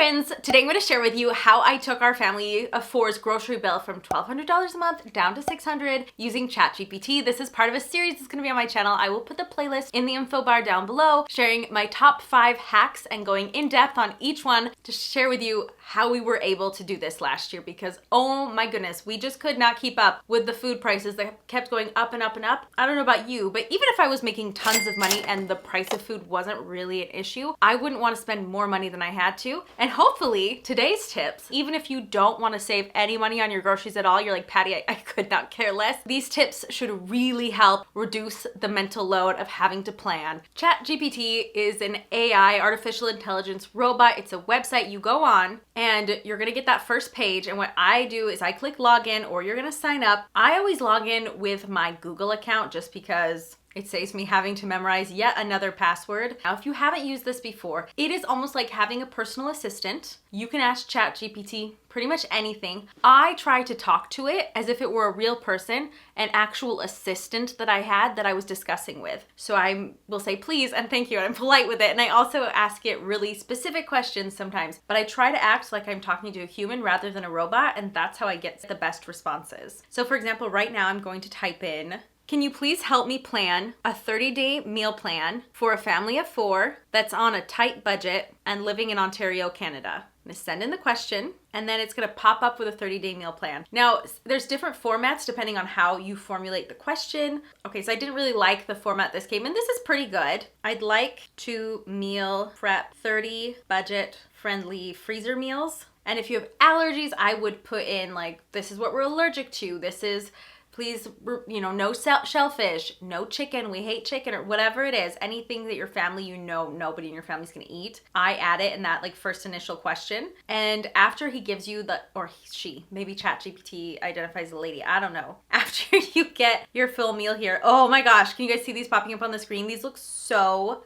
friends, today I'm going to share with you how I took our family of four's grocery bill from $1,200 a month down to $600 using ChatGPT. This is part of a series that's going to be on my channel. I will put the playlist in the info bar down below, sharing my top 5 hacks and going in depth on each one to share with you how we were able to do this last year, because oh my goodness, we just could not keep up with the food prices that kept going up and up and up. I don't know about you, but even if I was making tons of money and the price of food wasn't really an issue, I wouldn't want to spend more money than I had to. And hopefully today's tips, even if you don't want to save any money on your groceries at all, you're like, Patty, I could not care less. These tips should really help reduce the mental load of having to plan. ChatGPT is an AI, artificial intelligence robot. It's a website you go on and you're gonna get that first page. And what I do is I click login, or you're gonna sign up. I always log in with my Google account just because it saves me having to memorize yet another password. Now, if you haven't used this before, it is almost like having a personal assistant. You can ask ChatGPT pretty much anything. I try to talk to it as if it were a real person, an actual assistant that I had that I was discussing with. So I will say please and thank you, and I'm polite with it. And I also ask it really specific questions sometimes, but I try to act like I'm talking to a human rather than a robot, and that's how I get the best responses. So for example, right now I'm going to type in, can you please help me plan a 30-day meal plan for a family of 4 that's on a tight budget and living in Ontario, Canada? I'm gonna send in the question, and then it's gonna pop up with a 30-day meal plan. Now, there's different formats depending on how you formulate the question. Okay, so I didn't really like the format this came in. This is pretty good. I'd like to meal prep 30 budget-friendly freezer meals. And if you have allergies, I would put in like, this is what we're allergic to. This is, please, no shellfish, no chicken, we hate chicken, or whatever it is, anything that your family, nobody in your family's gonna eat. I add it in that like first initial question. And after he gives you or she, maybe ChatGPT identifies a lady, I don't know. After you get your full meal here, oh my gosh, can you guys see these popping up on the screen? These look so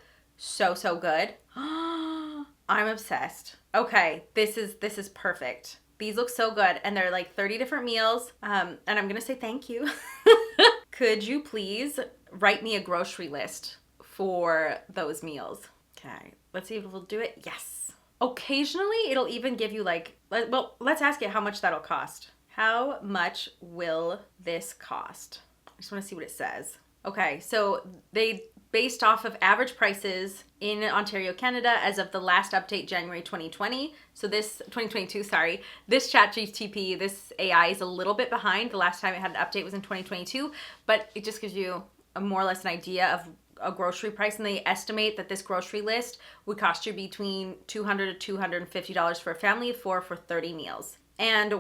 good. I'm obsessed. Okay, this is perfect. These look so good, and they're like 30 different meals. And I'm gonna say thank you. Could you please write me a grocery list for those meals? Okay, let's see if we'll do it. Yes. Occasionally, it'll even give you like, well, let's ask it how much that'll cost. How much will this cost? I just wanna see what it says. Okay, so they based off of average prices in Ontario, Canada as of the last update, January 2020. So this 2022, sorry. This ChatGPT, this AI is a little bit behind. The last time it had an update was in 2022, but it just gives you a more or less an idea of a grocery price, and they estimate that this grocery list would cost you between $200 to $250 for a family of 4 for 30 meals. And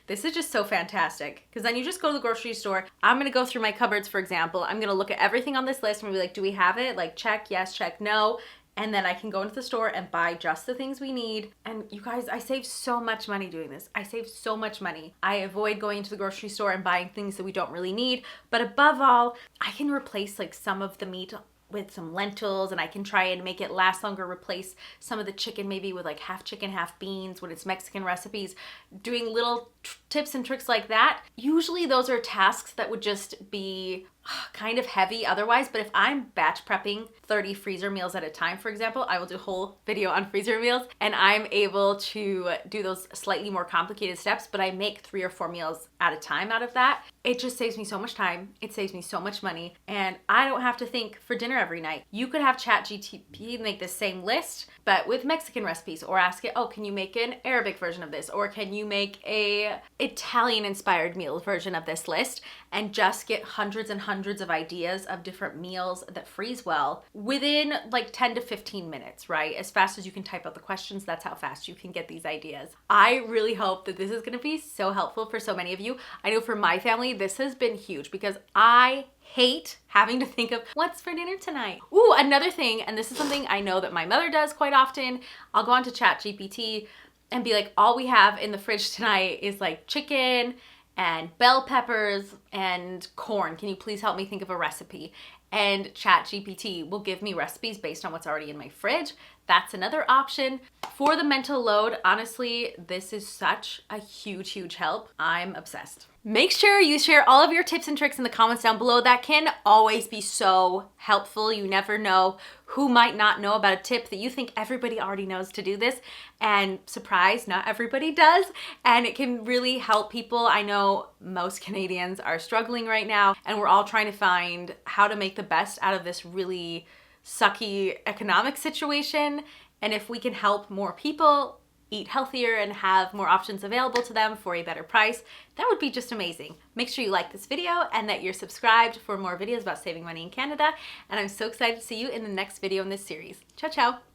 this is just so fantastic, because then you just go to the grocery store. I'm going to go through my cupboards, for example. I'm going to look at everything on this list and be like, do we have it? Like, check, yes, check, no. And then I can go into the store and buy just the things we need. And you guys, I save so much money doing this. I save so much money. I avoid going to the grocery store and buying things that we don't really need. But above all, I can replace like some of the meat with some lentils, and I can try and make it last longer, replace some of the chicken maybe with like half chicken, half beans when it's Mexican recipes, doing little tips and tricks like that. Usually those are tasks that would just be kind of heavy otherwise, but if I'm batch prepping 30 freezer meals at a time, for example, I will do a whole video on freezer meals, and I'm able to do those slightly more complicated steps, but I make 3 or 4 meals at a time out of that. It just saves me so much time. It saves me so much money, and I don't have to think for dinner every night. You could have ChatGPT make the same list, but with Mexican recipes, or ask it, oh, can you make an Arabic version of this? Or can you make a Italian inspired meal version of this list? And just get hundreds and hundreds of ideas of different meals that freeze well within like 10 to 15 minutes, right? As fast as you can type out the questions, that's how fast you can get these ideas. I really hope that this is gonna be so helpful for so many of you. I know for my family, this has been huge because I hate having to think of what's for dinner tonight. Ooh, another thing, and this is something I know that my mother does quite often. I'll go onto ChatGPT and be like, all we have in the fridge tonight is like chicken and bell peppers and corn. Can you please help me think of a recipe? And ChatGPT will give me recipes based on what's already in my fridge. That's another option. For the mental load, honestly, this is such a huge help. I'm obsessed. Make sure you share all of your tips and tricks in the comments down below. That can always be so helpful. You never know who might not know about a tip that you think everybody already knows to do this. And surprise, not everybody does. And it can really help people. I know most Canadians are struggling right now, and we're all trying to find how to make the best out of this really sucky economic situation. And if we can help more people eat healthier and have more options available to them for a better price, that would be just amazing. Make sure you like this video and that you're subscribed for more videos about saving money in Canada. And I'm so excited to see you in the next video in this series. Ciao, ciao.